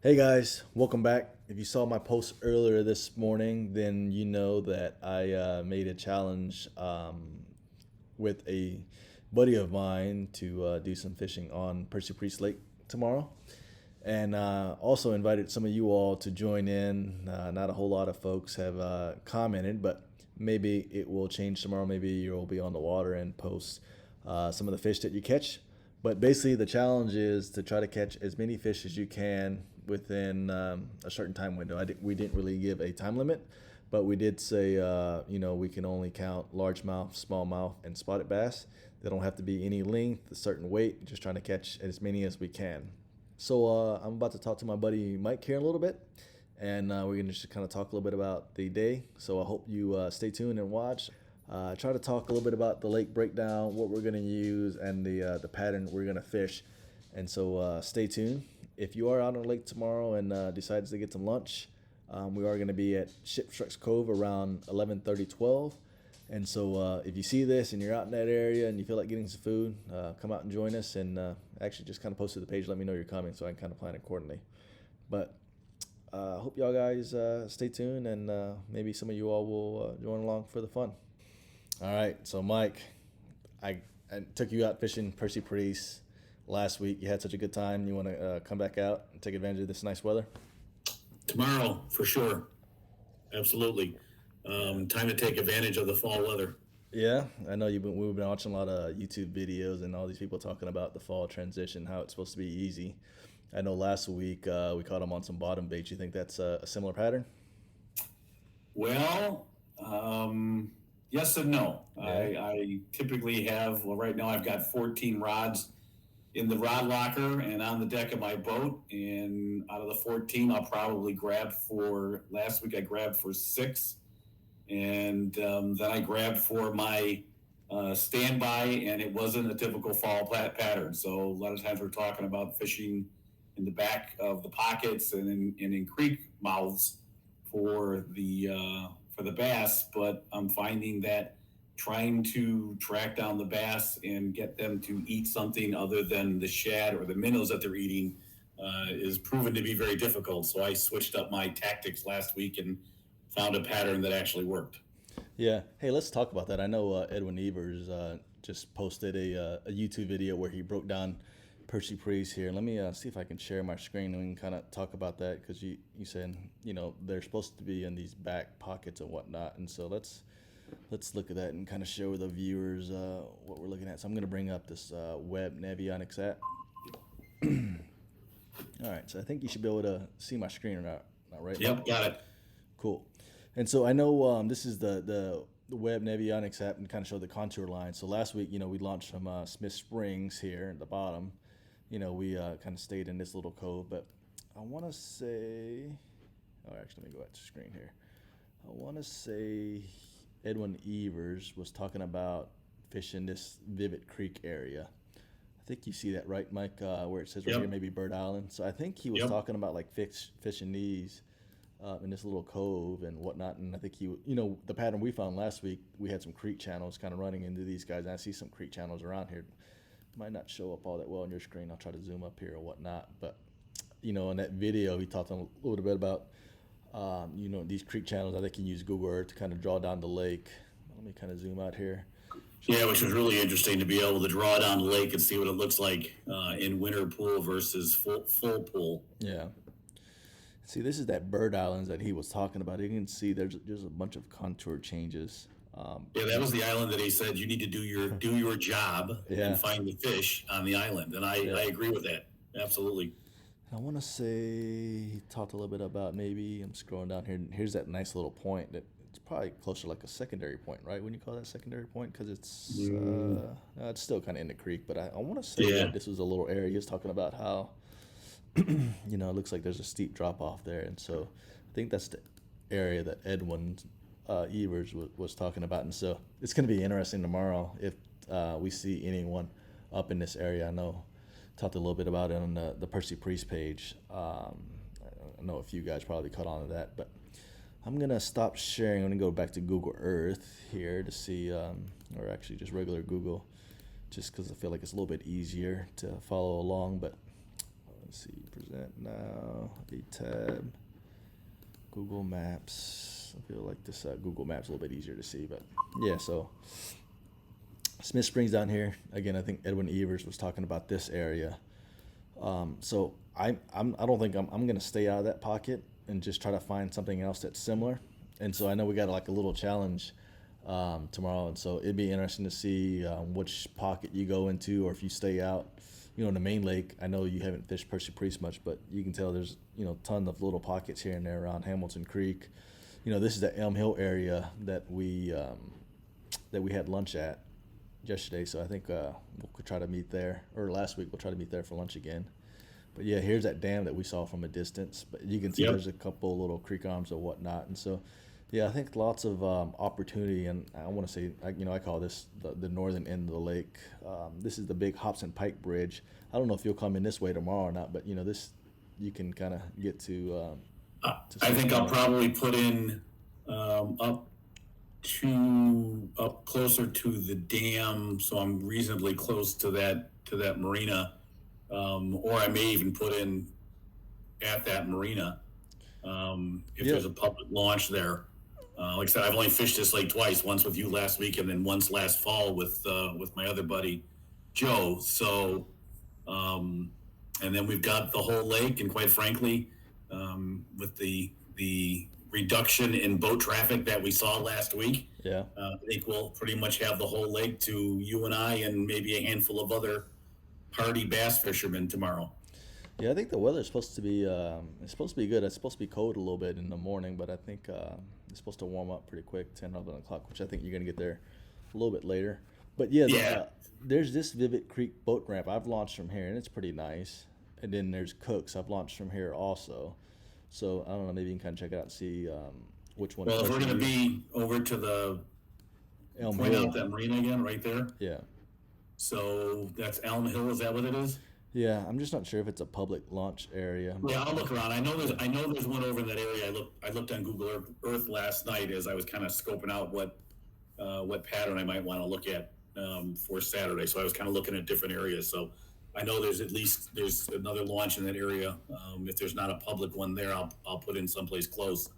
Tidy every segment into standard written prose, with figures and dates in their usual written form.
Hey guys, welcome back. If you saw my post earlier this morning, then you know that I made a challenge with a buddy of mine to do some fishing on Percy Priest Lake tomorrow. And also invited some of you all to join in. Not a whole lot of folks have commented, but maybe it will change tomorrow. Maybe you'll be on the water and post some of the fish that you catch. But basically, the challenge is to try to catch as many fish as you can within a certain time window. We didn't really give a time limit, but we did say, we can only count largemouth, smallmouth, and spotted bass. They don't have to be any length, a certain weight, just trying to catch as many as we can. So I'm about to talk to my buddy Mike here in a little bit, and we're going to just kind of talk a little bit about the day. So I hope you stay tuned and watch. Try to talk a little bit about the lake breakdown, what we're going to use, and the pattern we're going to fish. And so stay tuned. If you are out on the lake tomorrow and decides to get some lunch, we are going to be at Shipwrecks Cove around 11:30, 12. And so if you see this and you're out in that area and you feel like getting some food, come out and join us. And actually just kind of post to the page, let me know you're coming so I can kind of plan accordingly. But I hope y'all guys stay tuned, and maybe some of you all will join along for the fun. All right, so Mike, I took you out fishing Percy Priest last week. You had such a good time. You want to come back out and take advantage of this nice weather? Tomorrow, for sure. Absolutely. Time to take advantage of the fall weather. Yeah, I know we've been watching a lot of YouTube videos and all these people talking about the fall transition, how it's supposed to be easy. I know last week we caught them on some bottom bait. You think that's a similar pattern? Well, yes and no. Yeah. I typically have, well, right now I've got 14 rods in the rod locker and on the deck of my boat. And out of the 14, I'll probably last week I grabbed for six. And then I grabbed for my standby, and it wasn't a typical fall pattern. So a lot of times we're talking about fishing in the back of the pockets and in creek mouths for the bass. But I'm finding that trying to track down the bass and get them to eat something other than the shad or the minnows that they're eating is proven to be very difficult. So I switched up my tactics last week and found a pattern that actually worked. Yeah. Hey, let's talk about that. I know Edwin Evers just posted a YouTube video where he broke down Percy Priest here. Let me see if I can share my screen and we can kind of talk about that, because you said they're supposed to be in these back pockets and whatnot, and so let's look at that and kind of show the viewers what we're looking at. So I'm going to bring up this web Navionics app. All right, so I think you should be able to see my screen or not right? Yep, got it. Cool. And so I know this is the web Navionics app and kind of show the contour line. So last week, we launched from Smith Springs here at the bottom. We kind of stayed in this little cove, but I want to say, actually, let me go back to screen here. I want to say Edwin Evers was talking about fishing this Vivid Creek area. I think you see that, right, Mike, where it says right Yep. here, maybe Bird Island. So I think he was Yep. talking about like fishing these in this little cove and whatnot. And I think the pattern we found last week, we had some creek channels kind of running into these guys. And I see some creek channels around here. Might not show up all that well on your screen. I'll try to zoom up here or whatnot. But, in that video, he talked a little bit about, these creek channels. I think you can use Google Earth to kind of draw down the lake. Let me kind of zoom out here. Yeah, which was really interesting to be able to draw down the lake and see what it looks like in winter pool versus full pool. Yeah. See, this is that Bird Islands that he was talking about. You can see there's a bunch of contour changes. Yeah, that was the island that he said you need to do your job Yeah. and find the fish on the island, and I agree with that absolutely. I want to say he talked a little bit about, maybe I'm scrolling down here. And here's that nice little point that it's probably closer to like a secondary point, right? When you call that secondary point, because it's it's still kind of in the creek. But I want to say that this was a little area. He was talking about how it looks like there's a steep drop off there, and so I think that's the area that Edwin Evers was talking about. And so it's going to be interesting tomorrow if we see anyone up in this area. I know talked a little bit about it on the Percy Priest page. I know a few guys probably caught on to that, but I'm going to stop sharing. I'm going to go back to Google Earth here to see, or actually just regular Google, just because I feel like it's a little bit easier to follow along. But Let's see, present now, a tab, Google Maps. I feel like this Google Maps a little bit easier to see, but yeah, so Smith Springs down here. Again, I think Edwin Evers was talking about this area. So I don't think I'm going to stay out of that pocket and just try to find something else that's similar. And so I know we got like a little challenge tomorrow, and so it'd be interesting to see which pocket you go into, or if you stay out, in the main lake. I know you haven't fished Percy Priest much, but you can tell there's tons of little pockets here and there around Hamilton Creek. This is the Elm Hill area that we had lunch at yesterday, so I think we'll try to meet there, or last week we'll try to meet there for lunch again. But yeah, here's that dam that we saw from a distance, but you can see there's a couple little creek arms or whatnot, and so yeah, I think lots of opportunity, and I want to say, I call this the northern end of the lake. This is the big Hobson Pike Bridge. I don't know if you'll come in this way tomorrow or not, but this you can kind of get to I think I'll probably put in up closer to the dam, so I'm reasonably close to that marina, or I may even put in at that marina if there's a public launch there. Like I said, I've only fished this lake twice, once with you last week and then once last fall with my other buddy, Joe. So, and then we've got the whole lake, and quite frankly, with the reduction in boat traffic that we saw last week, I think we'll pretty much have the whole lake to you and I and maybe a handful of other hardy bass fishermen tomorrow. Yeah, I think the weather is supposed to be it's supposed to be good. It's supposed to be cold a little bit in the morning, but I think it's supposed to warm up pretty quick, 10, 11 o'clock, which I think you're going to get there a little bit later. But yeah. There's this Vivid Creek boat ramp. I've launched from here, and it's pretty nice. And then there's Cook's. I've launched from here also. So I don't know, maybe you can kind of check it out and see which one. Well, if we're going to be over to the Elm point Hill. out that marina again, right there. Yeah. So that's Elm Hill. Is that what it is? Yeah, I'm just not sure if it's a public launch area. Yeah, I'll look around. I know there's one over in that area. I looked on Google Earth last night as I was kind of scoping out what pattern I might want to look at for Saturday. So I was kind of looking at different areas. So I know there's another launch in that area. If there's not a public one there, I'll put in someplace close,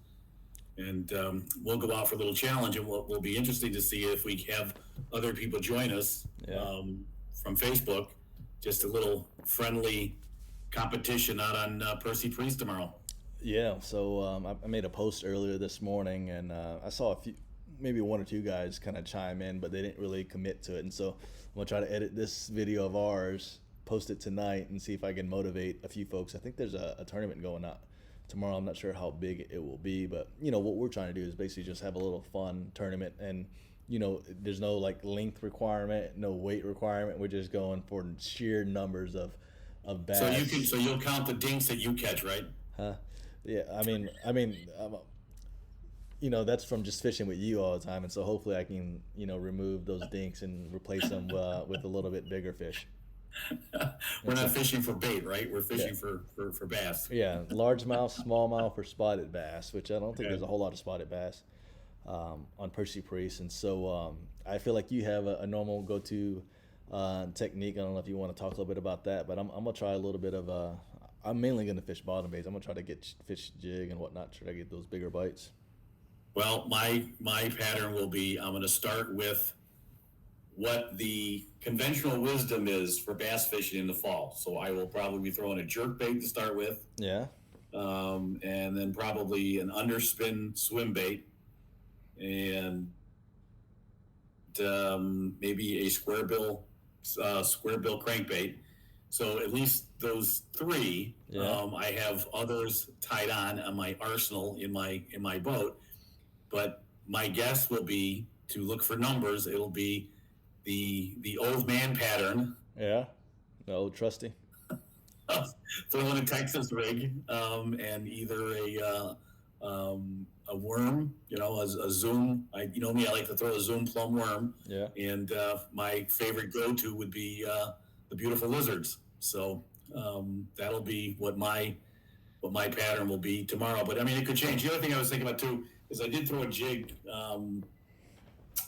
and we'll go out for a little challenge. And we'll be interesting to see if we have other people join us from Facebook. Just a little friendly competition out on Percy Priest tomorrow. Yeah, so I made a post earlier this morning, and I saw maybe one or two guys kind of chime in, but they didn't really commit to it. And so I'm going to try to edit this video of ours, post it tonight, and see if I can motivate a few folks. I think there's a tournament going out tomorrow. I'm not sure how big it will be, but, what we're trying to do is basically just have a little fun tournament, and there's no like length requirement, no weight requirement. We're just going for sheer numbers of bass. So you'll count the dinks that you catch, right? Huh? Yeah. I mean, that's from just fishing with you all the time, and so hopefully I can, remove those dinks and replace them with a little bit bigger fish. We're not fishing for bait, right? We're fishing for bass. Yeah, largemouth, smallmouth, or spotted bass, which I don't think there's a whole lot of spotted bass on Percy Priest. And so I feel like you have a normal go-to technique. I don't know if you want to talk a little bit about that, but I'm going to try a little bit of I'm mainly going to fish bottom baits. I'm going to try to get fish jig and whatnot, try to get those bigger bites. Well, my pattern will be, I'm going to start with what the conventional wisdom is for bass fishing in the fall. So I will probably be throwing a jerk bait to start with. Yeah. And then probably an underspin swim bait, and maybe a square bill crankbait. So at least those three. Yeah. I have others tied on my arsenal in my boat, but my guess will be to look for numbers. It'll be the old man pattern. Yeah, the old trusty. Throwing a Texas rig, and either a worm, a zoom. I like to throw a zoom plum worm. Yeah. And my favorite go-to would be the beautiful lizards. So that'll be what my pattern will be tomorrow. But I mean, it could change. The other thing I was thinking about too is I did throw a jig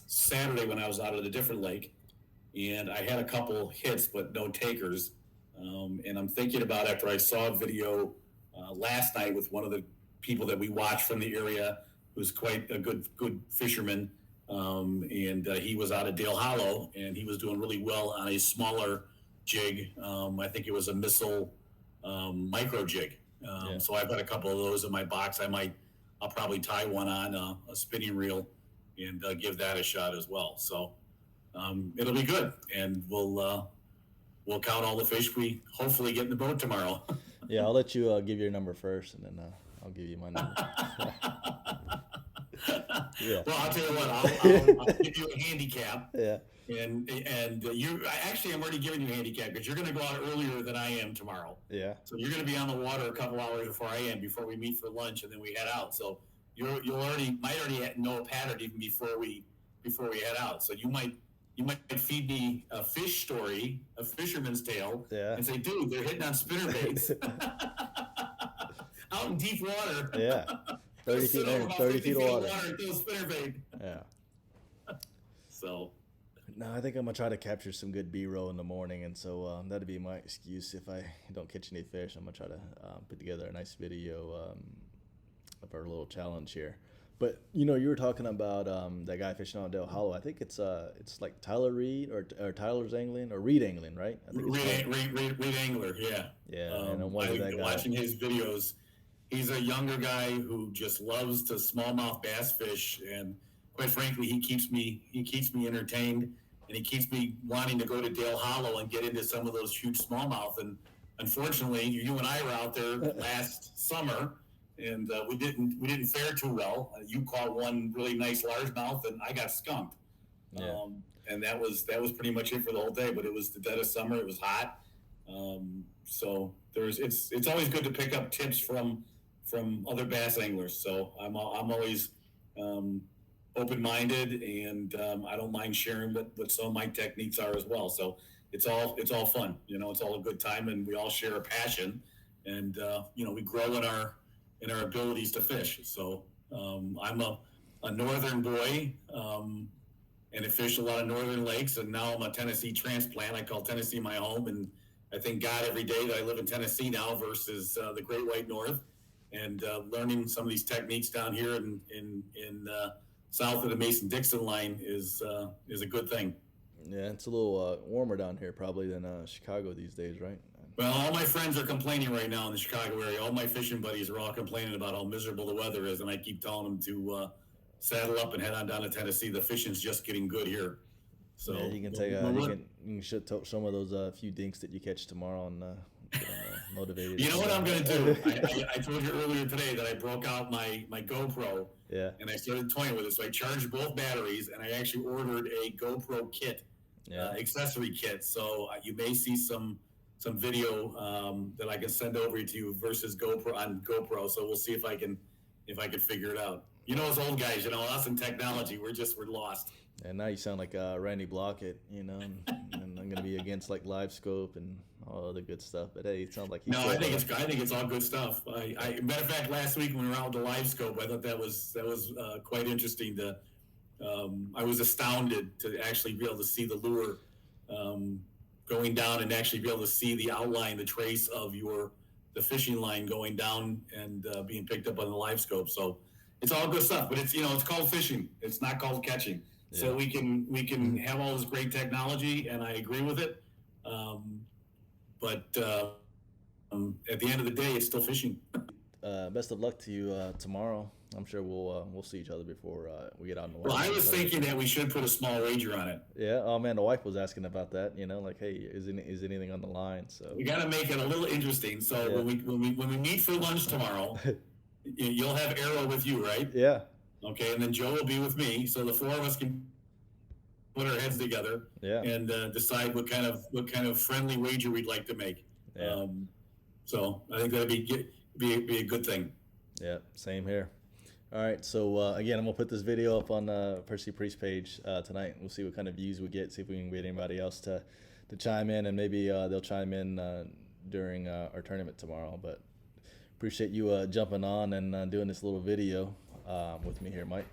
Saturday when I was out at a different lake, and I had a couple hits but no takers. And I'm thinking about, after I saw a video last night with one of the people that we watch from the area, who's quite a good fisherman, and he was out of Dale Hollow, and he was doing really well on a smaller jig. I think it was a missile micro jig. Yeah. So I've got a couple of those in my box. I'll probably tie one on a spinning reel and give that a shot as well. So it'll be good, and we'll count all the fish we hopefully get in the boat tomorrow. Yeah, I'll let you give your number first, and then I'll give you my number. Yeah. Well, I'll tell you what. I'll give you a handicap. Yeah. And I'm already giving you a handicap because you're going to go out earlier than I am tomorrow. Yeah. So you're going to be on the water a couple hours before I am, before we meet for lunch, and then we head out. So you might already know a pattern even before we head out. So you might feed me a fish story, a fisherman's tale, Yeah. and say, dude, they're hitting on spinnerbaits out in deep water. Yeah. 30 feet in, 30 feet of water. Spinnerbait. Yeah. So. No, I think I'm gonna try to capture some good B-roll in the morning, and so that'd be my excuse if I don't catch any fish. I'm gonna try to put together a nice video of our little challenge here. But you were talking about that guy fishing on Dale Hollow. I think it's like Tyler Reed or Tyler's angling or Reed angling, right? I think Reed Angler, yeah. Yeah, and I'm wondering that guy. Watching his videos, he's a younger guy who just loves to smallmouth bass fish, and quite frankly, he keeps me entertained, and he keeps me wanting to go to Dale Hollow and get into some of those huge smallmouth. And unfortunately, you and I were out there last summer, and we didn't fare too well. You caught one really nice largemouth, and I got skunked. Yeah. And that was pretty much it for the whole day. But it was the dead of summer; it was hot. So it's always good to pick up tips from other bass anglers. So I'm always open-minded, and I don't mind sharing what some of my techniques are as well. So it's all fun. It's all a good time, and we all share a passion, and we grow in our abilities to fish. So I'm a northern boy, and I fish a lot of northern lakes, and now I'm a Tennessee transplant. I call Tennessee my home, and I thank God every day that I live in Tennessee now versus the Great White North, and learning some of these techniques down here in south of the Mason-Dixon line is a good thing. Yeah, it's a little warmer down here probably than Chicago these days, right? Well, all my friends are complaining right now in the Chicago area. All my fishing buddies are all complaining about how miserable the weather is, and I keep telling them to saddle up and head on down to Tennessee. The fishing's just getting good here. So yeah, you can take you can show some of those few dinks that you catch tomorrow and get them motivated. You know what I'm going to do? I told you earlier today that I broke out my GoPro. Yeah. And I started toying with it. So I charged both batteries, and I actually ordered a GoPro kit, accessory kit. So you may see some video that I can send over to you versus GoPro. So we'll see if I can figure it out. Us old guys, us in technology, we're lost. And now you sound like Randy Blockett, and I'm going to be against like Live Scope and all other good stuff. But hey, it sounds like no. I think it's all good stuff. Matter of fact, last week when we were out with the Live Scope, I thought that was quite interesting. I was astounded to actually be able to see the lure going down and actually be able to see the outline, the trace of the fishing line going down and being picked up on the Live Scope. So it's all good stuff. But it's called fishing. It's not called catching. Yeah. So we can have all this great technology, and I agree with it. But at the end of the day, it's still fishing. Best of luck to you tomorrow. I'm sure we'll see each other before we get out on the water. Well, I was thinking that we should put a small wager on it. Yeah. Oh man, the wife was asking about that. Like, hey, is anything on the line? So we got to make it a little interesting. So yeah. when we meet for lunch tomorrow, you'll have Arrow with you, right? Yeah. Okay, and then Joe will be with me, so the four of us can put our heads together and decide what kind of friendly wager we'd like to make. Yeah. So I think that'd be a good thing. Yeah, same here. All right, so again, I'm gonna put this video up on Percy Priest page tonight. We'll see what kind of views we get. See if we can get anybody else to chime in, and maybe they'll chime in during our tournament tomorrow. But appreciate you jumping on and doing this little video with me here, Mike.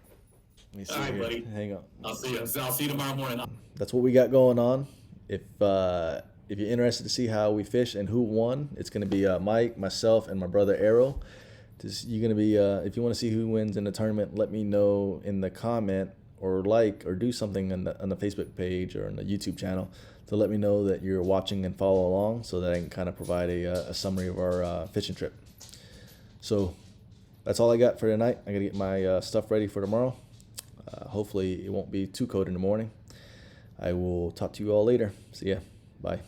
Let me see. All right, here. buddy. Hang on. I'll see you tomorrow morning. That's what we got going on. If if you're interested to see how we fish and who won, it's going to be Mike, myself, and my brother Arrow. You're going to be if you want to see who wins in the tournament, let me know in the comment or like or do something on the Facebook page or on the YouTube channel to let me know that you're watching and follow along, so that I can kind of provide a summary of our fishing trip. So that's all I got for tonight. I gotta get my stuff ready for tomorrow. Hopefully it won't be too cold in the morning. I will talk to you all later. See ya. Bye.